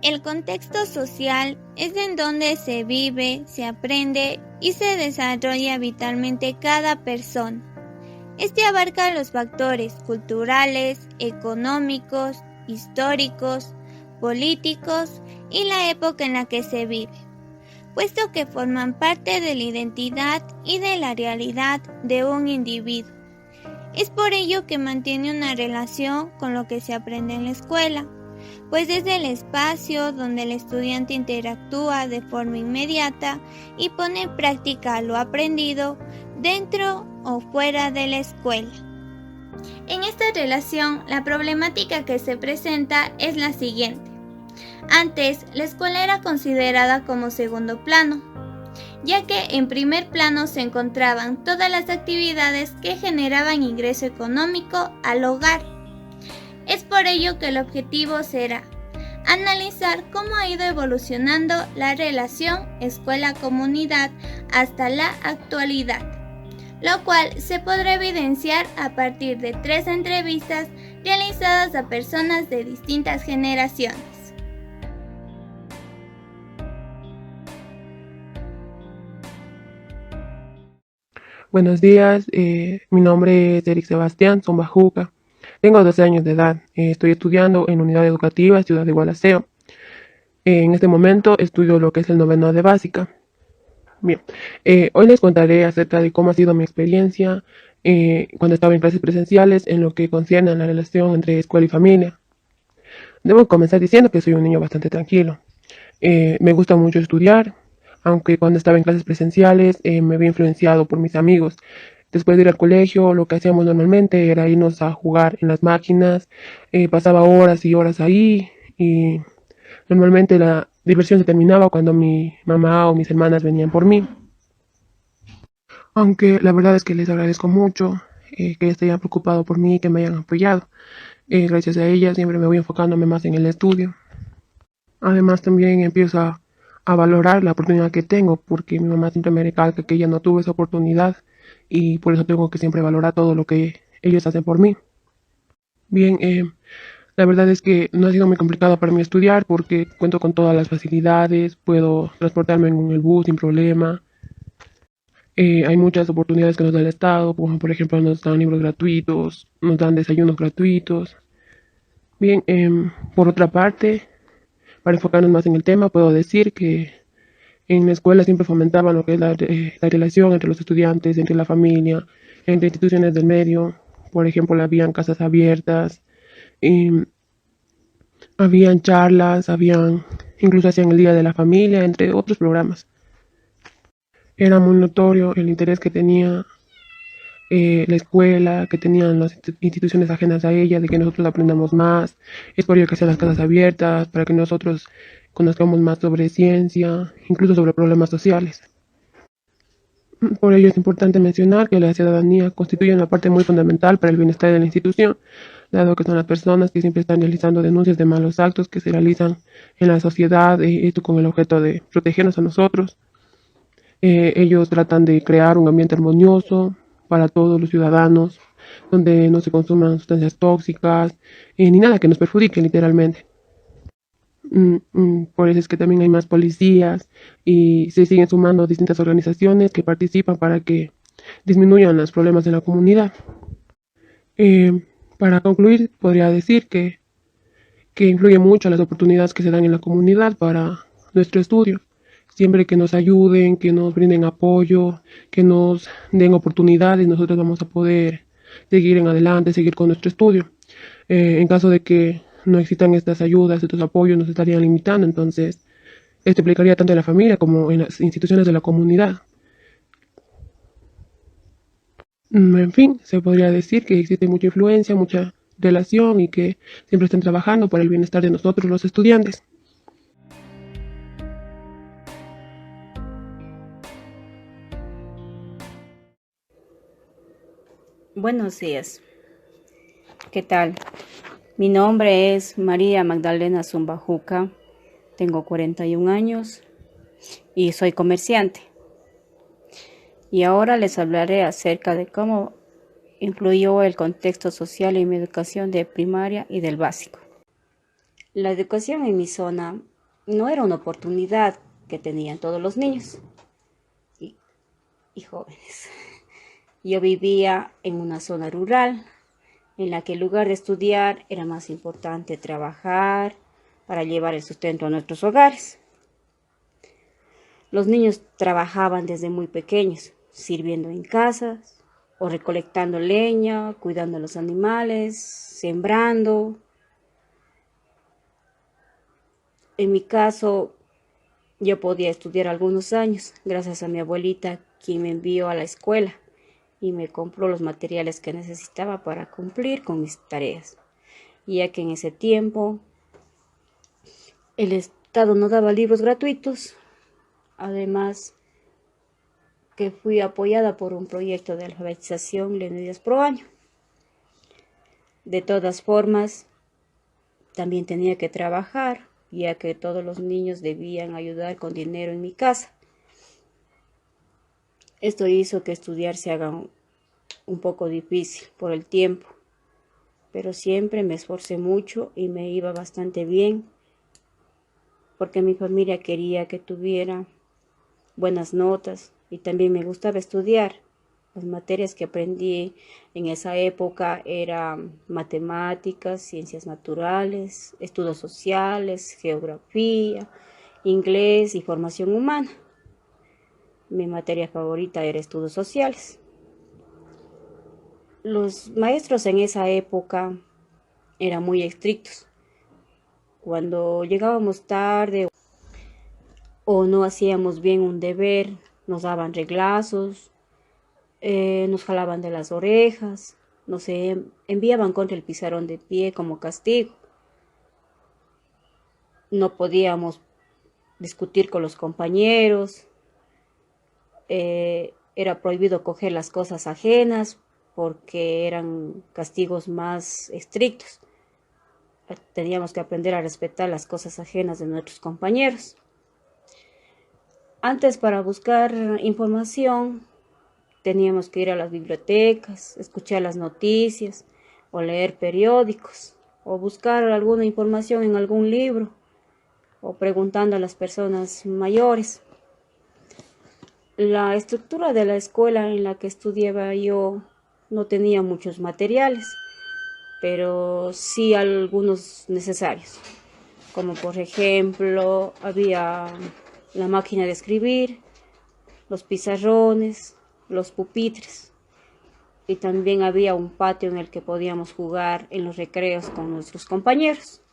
El contexto social es en donde se vive, se aprende y se desarrolla vitalmente cada persona. Este abarca los factores culturales, económicos, históricos, políticos y la época en la que se vive, puesto que forman parte de la identidad y de la realidad de un individuo. Es por ello que mantiene una relación con lo que se aprende en la escuela, pues es el espacio donde el estudiante interactúa de forma inmediata y pone en práctica lo aprendido dentro o fuera de la escuela. En esta relación, la problemática que se presenta es la siguiente. Antes, la escuela era considerada como segundo plano, ya que en primer plano se encontraban todas las actividades que generaban ingreso económico al hogar. Es por ello que el objetivo será analizar cómo ha ido evolucionando la relación escuela-comunidad hasta la actualidad, lo cual se podrá evidenciar a partir de 3 entrevistas realizadas a personas de distintas generaciones. Buenos días, mi nombre es Eric Sebastián Zombajuca. Tengo 12 años de edad. Estoy estudiando en Unidad Educativa Ciudad de Gualaceo. En este momento estudio lo que es el noveno de básica. Bien, hoy les contaré acerca de cómo ha sido mi experiencia cuando estaba en clases presenciales en lo que concierne a la relación entre escuela y familia. Debo comenzar diciendo que soy un niño bastante tranquilo. Me gusta mucho estudiar, aunque cuando estaba en clases presenciales me había influenciado por mis amigos. Después de ir al colegio, lo que hacíamos normalmente era irnos a jugar en las máquinas, pasaba horas y horas ahí y normalmente la diversión se terminaba cuando mi mamá o mis hermanas venían por mí. Aunque la verdad es que les agradezco mucho que se hayan preocupado por mí, que me hayan apoyado. Gracias a ellas siempre me voy enfocándome más en el estudio. Además también empiezo a valorar la oportunidad que tengo, porque mi mamá siempre me recalca que ella no tuvo esa oportunidad y por eso tengo que siempre valorar todo lo que ellos hacen por mí. Bien, la verdad es que no ha sido muy complicado para mí estudiar porque cuento con todas las facilidades, puedo transportarme en el bus sin problema. Hay muchas oportunidades que nos da el Estado, como por ejemplo nos dan libros gratuitos, nos dan desayunos gratuitos. Bien, por otra parte, para enfocarnos más en el tema, puedo decir que en la escuela siempre fomentaban lo que es la relación entre los estudiantes, entre la familia, entre instituciones del medio. Por ejemplo, habían casas abiertas, habían charlas, incluso hacían el Día de la Familia, entre otros programas. Era muy notorio el interés que tenía la escuela, que tenían las instituciones ajenas a ella, de que nosotros aprendamos más. Es por ello que hacían las casas abiertas, para que nosotros conozcamos más sobre ciencia, incluso sobre problemas sociales. Por ello es importante mencionar que la ciudadanía constituye una parte muy fundamental para el bienestar de la institución, dado que son las personas que siempre están realizando denuncias de malos actos que se realizan en la sociedad, esto con el objeto de protegernos a nosotros. Ellos tratan de crear un ambiente armonioso para todos los ciudadanos, donde no se consuman sustancias tóxicas, ni nada que nos perjudique literalmente. Por eso es que también hay más policías y se siguen sumando distintas organizaciones que participan para que disminuyan los problemas de la comunidad. Para concluir, podría decir que influye mucho las oportunidades que se dan en la comunidad para nuestro estudio. Siempre que nos ayuden, que nos brinden apoyo, que nos den oportunidades, nosotros vamos a poder seguir en adelante, seguir con nuestro estudio. En caso de que no existan estas ayudas, estos apoyos, nos estarían limitando. Entonces, esto implicaría tanto en la familia como en las instituciones de la comunidad. En fin, se podría decir que existe mucha influencia, mucha relación y que siempre están trabajando por el bienestar de nosotros, los estudiantes. Buenos días. ¿Qué tal? Mi nombre es María Magdalena Zumbajuca, tengo 41 años y soy comerciante. Y ahora les hablaré acerca de cómo influyó el contexto social en mi educación de primaria y del básico. La educación en mi zona no era una oportunidad que tenían todos los niños y jóvenes. Yo vivía en una zona rural en la que en lugar de estudiar era más importante trabajar para llevar el sustento a nuestros hogares. Los niños trabajaban desde muy pequeños, sirviendo en casas o recolectando leña, cuidando a los animales, sembrando. En mi caso, yo podía estudiar algunos años gracias a mi abuelita, quien me envió a la escuela y me compró los materiales que necesitaba para cumplir con mis tareas, ya que en ese tiempo el Estado no daba libros gratuitos. Además, que fui apoyada por un proyecto de alfabetización Leonidas Pro Año. De todas formas, también tenía que trabajar, ya que todos los niños debían ayudar con dinero en mi casa. Esto hizo que estudiar se haga un poco difícil por el tiempo, pero siempre me esforcé mucho y me iba bastante bien, porque mi familia quería que tuviera buenas notas y también me gustaba estudiar. Las materias que aprendí en esa época eran matemáticas, ciencias naturales, estudios sociales, geografía, inglés y formación humana. Mi materia favorita era estudios sociales. Los maestros en esa época eran muy estrictos. Cuando llegábamos tarde o no hacíamos bien un deber, nos daban reglazos, nos jalaban de las orejas, nos enviaban contra el pizarrón de pie como castigo. No podíamos discutir con los compañeros, era prohibido coger las cosas ajenas porque eran castigos más estrictos. Teníamos que aprender a respetar las cosas ajenas de nuestros compañeros. Antes, para buscar información, teníamos que ir a las bibliotecas, escuchar las noticias o leer periódicos o buscar alguna información en algún libro o preguntando a las personas mayores. La estructura de la escuela en la que estudiaba yo no tenía muchos materiales, pero sí algunos necesarios, como por ejemplo había la máquina de escribir, los pizarrones, los pupitres, y también había un patio en el que podíamos jugar en los recreos con nuestros compañeros.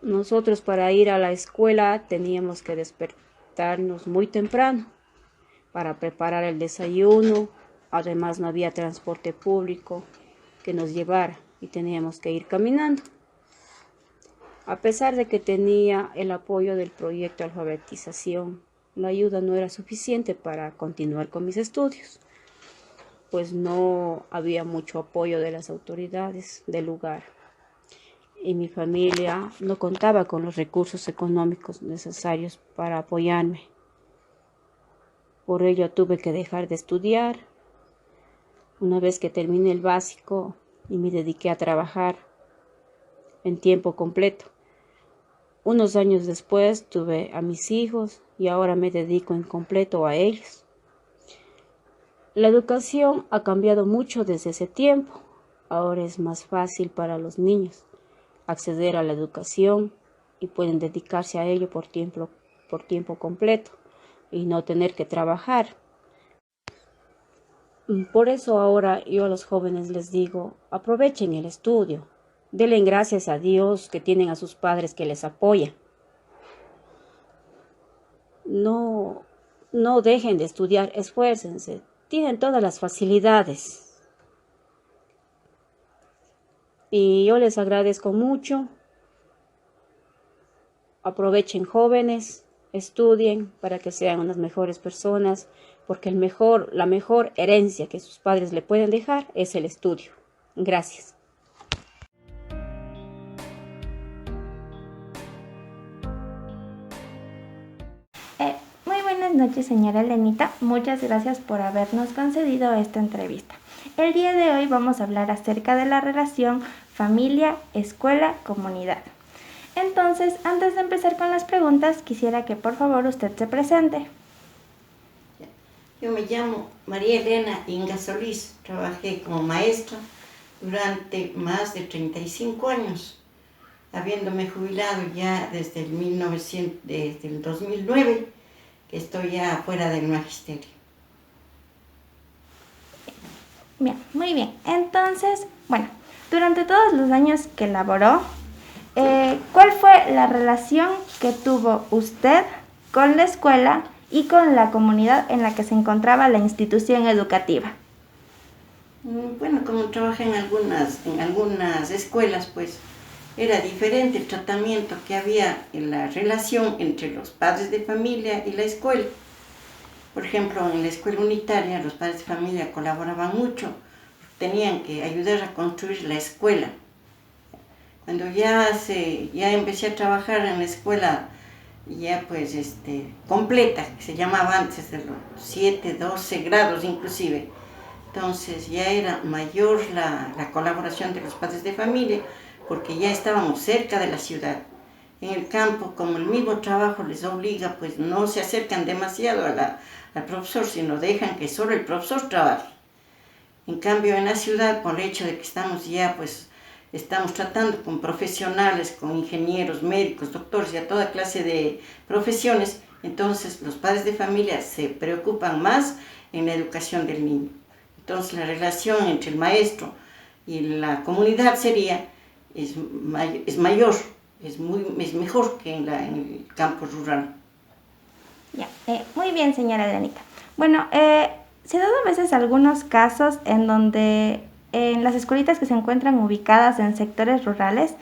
Nosotros, para ir a la escuela, teníamos que despertarnos muy temprano para preparar el desayuno. Además, no había transporte público que nos llevara y teníamos que ir caminando. A pesar de que tenía el apoyo del proyecto de alfabetización, la ayuda no era suficiente para continuar con mis estudios, pues no había mucho apoyo de las autoridades del lugar y mi familia no contaba con los recursos económicos necesarios para apoyarme. Por ello tuve que dejar de estudiar. Una vez que terminé el básico y me dediqué a trabajar en tiempo completo. Unos años después tuve a mis hijos y ahora me dedico en completo a ellos. La educación ha cambiado mucho desde ese tiempo. Ahora es más fácil para los niños acceder a la educación y pueden dedicarse a ello por tiempo completo y no tener que trabajar. Por eso ahora yo a los jóvenes les digo, aprovechen el estudio, denle gracias a Dios que tienen a sus padres que les apoyan. No dejen de estudiar, esfuércense, tienen todas las facilidades. Y yo les agradezco mucho. Aprovechen, jóvenes, estudien para que sean unas mejores personas, porque la mejor herencia que sus padres le pueden dejar es el estudio. Gracias. Muy buenas noches, señora Lenita. Muchas gracias por habernos concedido esta entrevista. El día de hoy vamos a hablar acerca de la relación familia, escuela, comunidad. Entonces, antes de empezar con las preguntas, quisiera que por favor usted se presente. Yo me llamo María Elena Inga Solís, trabajé como maestra durante más de 35 años, habiéndome jubilado ya desde desde el 2009, que estoy ya fuera del magisterio. Bien, muy bien. Entonces, bueno, durante todos los años que laboró, ¿cuál fue la relación que tuvo usted con la escuela y con la comunidad en la que se encontraba la institución educativa? Bueno, como trabajé en algunas escuelas, pues era diferente el tratamiento que había en la relación entre los padres de familia y la escuela. Por ejemplo, en la escuela unitaria los padres de familia colaboraban mucho, tenían que ayudar a construir la escuela. Cuando ya empecé a trabajar en la escuela ya pues completa, que se llamaba antes de los 7, 12 grados inclusive, entonces ya era mayor la colaboración de los padres de familia, porque ya estábamos cerca de la ciudad. En el campo, como el mismo trabajo les obliga, pues no se acercan demasiado al profesor, sino dejan que solo el profesor trabaje. En cambio, en la ciudad, por el hecho de que estamos tratando con profesionales, con ingenieros, médicos, doctores y a toda clase de profesiones, entonces los padres de familia se preocupan más en la educación del niño. Entonces la relación entre el maestro y la comunidad es mayor, es mejor que en el campo rural. Ya, muy bien, señora Elenita. Bueno, se han dado a veces algunos casos en donde en las escuelitas que se encuentran ubicadas en sectores rurales,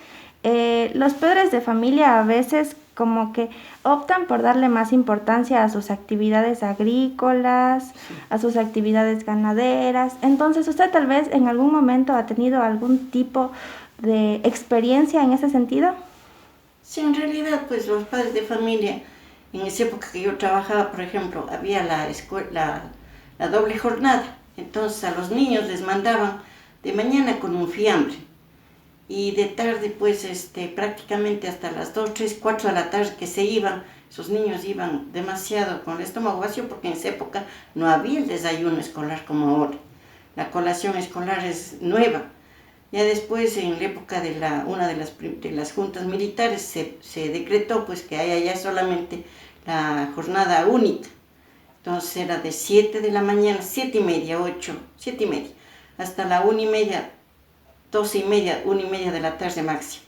los padres de familia a veces como que optan por darle más importancia a sus actividades agrícolas, a sus actividades ganaderas. Entonces, ¿usted tal vez en algún momento ha tenido algún tipo de experiencia en ese sentido? Sí, en realidad, pues los padres de familia, en esa época que yo trabajaba, por ejemplo, había la doble jornada. Entonces a los niños les mandaban de mañana con un fiambre y de tarde pues prácticamente hasta las 2, 3, 4 de la tarde que se iban. Esos niños iban demasiado con el estómago vacío porque en esa época no había el desayuno escolar como ahora. La colación escolar es nueva. Ya después, en la época de una de las juntas militares, se decretó pues que haya ya solamente la jornada única. Entonces era de 7 de la mañana, 7 y media, 8, 7 y media, hasta la 1 y media, 12 y media, 1 y media de la tarde máximo.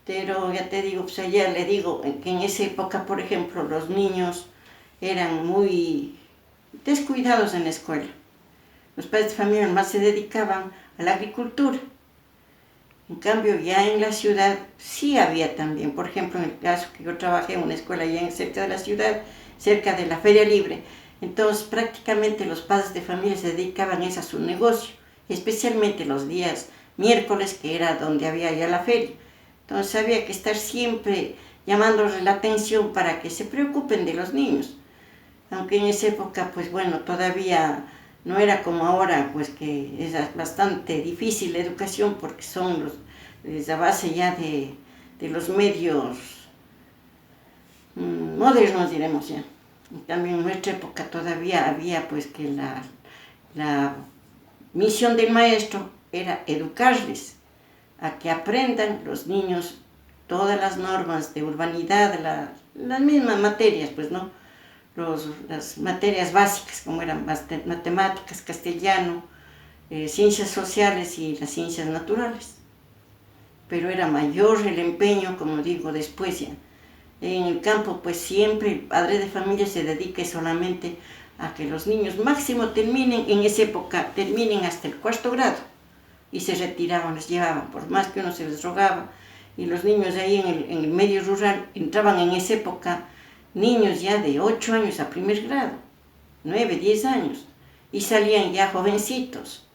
Pero ya te digo, pues allá le digo que en esa época, por ejemplo, los niños eran muy descuidados en la escuela. Los padres de familia más se dedicaban a la agricultura. En cambio, ya en la ciudad sí había también, por ejemplo, en el caso que yo trabajé en una escuela ya cerca de la ciudad, cerca de la Feria Libre, entonces prácticamente los padres de familia se dedicaban a su negocio, especialmente los días miércoles, que era donde había ya la feria. Entonces había que estar siempre llamándoles la atención para que se preocupen de los niños. Aunque en esa época, pues bueno, todavía no era como ahora, pues que es bastante difícil la educación porque son la base ya de los medios modernos, diremos ya. También en nuestra época todavía había pues que la misión del maestro era educarles a que aprendan los niños todas las normas de urbanidad, las mismas materias, pues no, las materias básicas como eran matemáticas, castellano, ciencias sociales y las ciencias naturales. Pero era mayor el empeño, como digo, después ya. En el campo, pues siempre el padre de familia se dedica solamente a que los niños máximo terminen, en esa época, terminen hasta el 4º grado. Y se retiraban, les llevaban, por más que uno se les rogaba. Y los niños de ahí en el medio rural entraban en esa época niños ya de 8 años a 1er grado, 9, 10 años. Y salían ya jovencitos,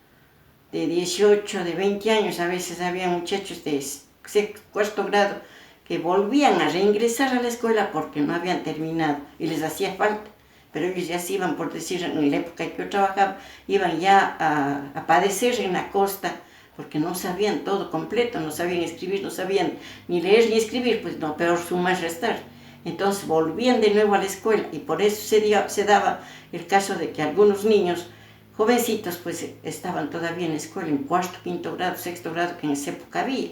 de 18, de 20 años. A veces había muchachos de 4º grado que volvían a reingresar a la escuela porque no habían terminado y les hacía falta. Pero ellos ya se iban, por decir, en la época en que yo trabajaba, iban ya a padecer en la costa porque no sabían todo completo, no sabían escribir, no sabían ni leer ni escribir, pues no, peor sumar, restar. Entonces volvían de nuevo a la escuela y por eso se daba el caso de que algunos niños jovencitos pues estaban todavía en la escuela, en cuarto, quinto grado, sexto grado, que en esa época había.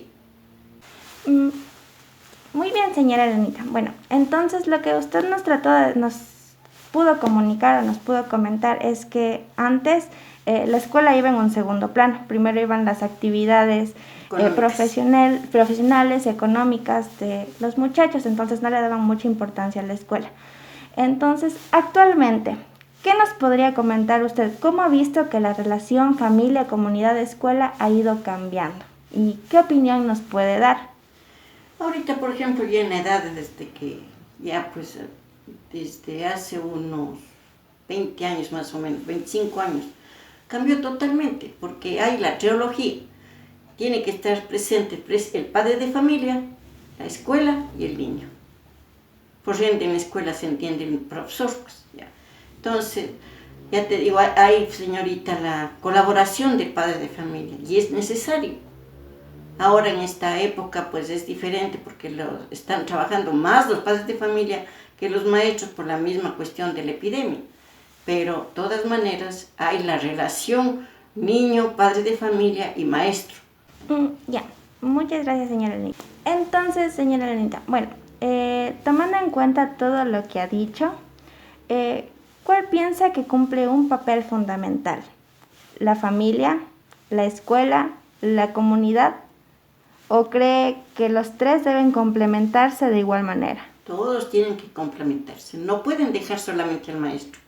Muy bien, señora Elenita. Bueno, entonces lo que usted nos pudo comunicar o nos pudo comentar es que antes la escuela iba en un segundo plano. Primero iban las actividades profesionales, económicas de los muchachos, entonces no le daban mucha importancia a la escuela. Entonces, actualmente, ¿qué nos podría comentar usted? ¿Cómo ha visto que la relación familia, comunidad, escuela ha ido cambiando? ¿Y qué opinión nos puede dar? Ahorita, por ejemplo, ya en edad desde hace unos 20 años más o menos, 25 años, cambió totalmente, porque hay la teología, tiene que estar presente el padre de familia, la escuela y el niño. Por ende, en la escuela se entiende el profesor, pues, ya. Entonces, ya te digo, hay, señorita, la colaboración del padre de familia, y es necesario. Ahora en esta época pues es diferente porque están trabajando más los padres de familia que los maestros por la misma cuestión de la epidemia. Pero de todas maneras hay la relación niño, padre de familia y maestro. Ya, muchas gracias, señora Lenita. Entonces, señora Lenita, bueno, tomando en cuenta todo lo que ha dicho, ¿cuál piensa que cumple un papel fundamental? ¿La familia, la escuela, la comunidad? ¿O cree que los tres deben complementarse de igual manera? Todos tienen que complementarse. No pueden dejar solamente al maestro.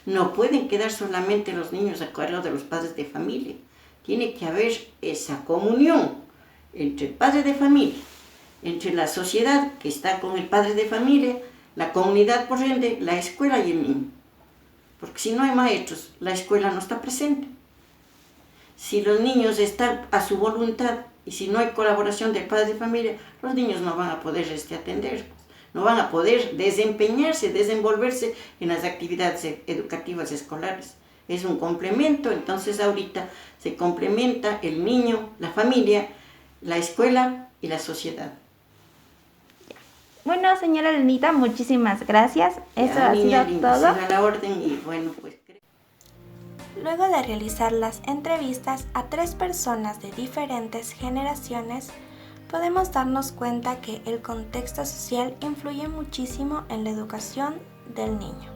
No pueden quedar solamente los niños a cargo de los padres de familia. Tiene que haber esa comunión entre el padre de familia, entre la sociedad que está con el padre de familia, la comunidad por ende, la escuela y el niño. Porque si no hay maestros, la escuela no está presente. Si los niños están a su voluntad y si no hay colaboración del padre de familia, los niños no van a poder atender, no van a poder desempeñarse, desenvolverse en las actividades educativas escolares. Es un complemento, entonces ahorita se complementa el niño, la familia, la escuela y la sociedad. Bueno, señora Lenita, muchísimas gracias. Eso ha sido todo. A la orden y bueno, pues. Luego de realizar las entrevistas a 3 personas de diferentes generaciones, podemos darnos cuenta que el contexto social influye muchísimo en la educación del niño.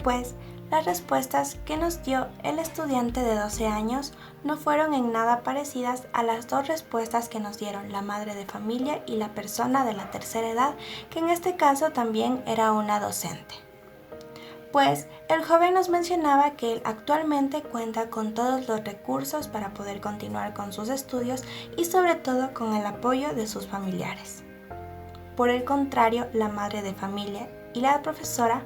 Pues las respuestas que nos dio el estudiante de 12 años no fueron en nada parecidas a las 2 respuestas que nos dieron la madre de familia y la persona de la tercera edad, que en este caso también era una docente. Pues el joven nos mencionaba que él actualmente cuenta con todos los recursos para poder continuar con sus estudios y sobre todo con el apoyo de sus familiares. Por el contrario, la madre de familia y la profesora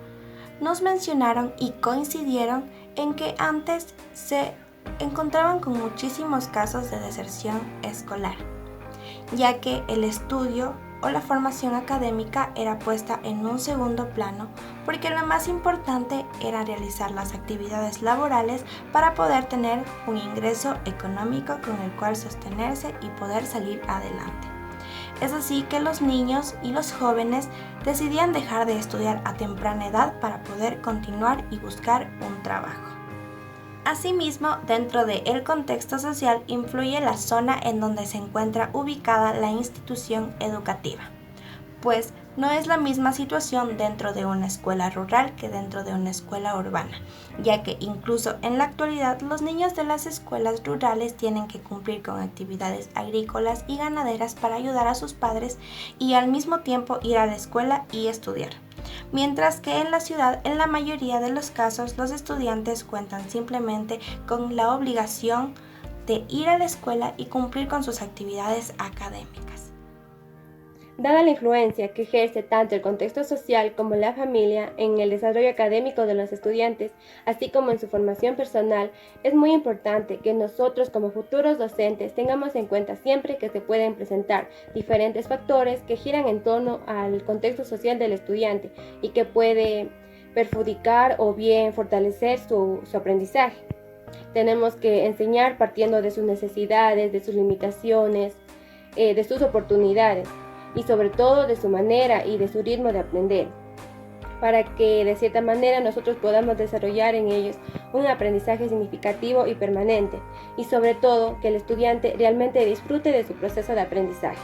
nos mencionaron y coincidieron en que antes se encontraban con muchísimos casos de deserción escolar, ya que el estudio o la formación académica era puesta en un segundo plano porque lo más importante era realizar las actividades laborales para poder tener un ingreso económico con el cual sostenerse y poder salir adelante. Es así que los niños y los jóvenes decidían dejar de estudiar a temprana edad para poder continuar y buscar un trabajo. Asimismo, dentro del contexto social influye la zona en donde se encuentra ubicada la institución educativa, pues no es la misma situación dentro de una escuela rural que dentro de una escuela urbana, ya que incluso en la actualidad los niños de las escuelas rurales tienen que cumplir con actividades agrícolas y ganaderas para ayudar a sus padres y al mismo tiempo ir a la escuela y estudiar. Mientras que en la ciudad, en la mayoría de los casos, los estudiantes cuentan simplemente con la obligación de ir a la escuela y cumplir con sus actividades académicas. Dada la influencia que ejerce tanto el contexto social como la familia en el desarrollo académico de los estudiantes, así como en su formación personal, es muy importante que nosotros como futuros docentes tengamos en cuenta siempre que se pueden presentar diferentes factores que giran en torno al contexto social del estudiante y que puede perjudicar o bien fortalecer su aprendizaje. Tenemos que enseñar partiendo de sus necesidades, de sus limitaciones, de sus oportunidades y sobre todo de su manera y de su ritmo de aprender, para que de cierta manera nosotros podamos desarrollar en ellos un aprendizaje significativo y permanente, y sobre todo que el estudiante realmente disfrute de su proceso de aprendizaje.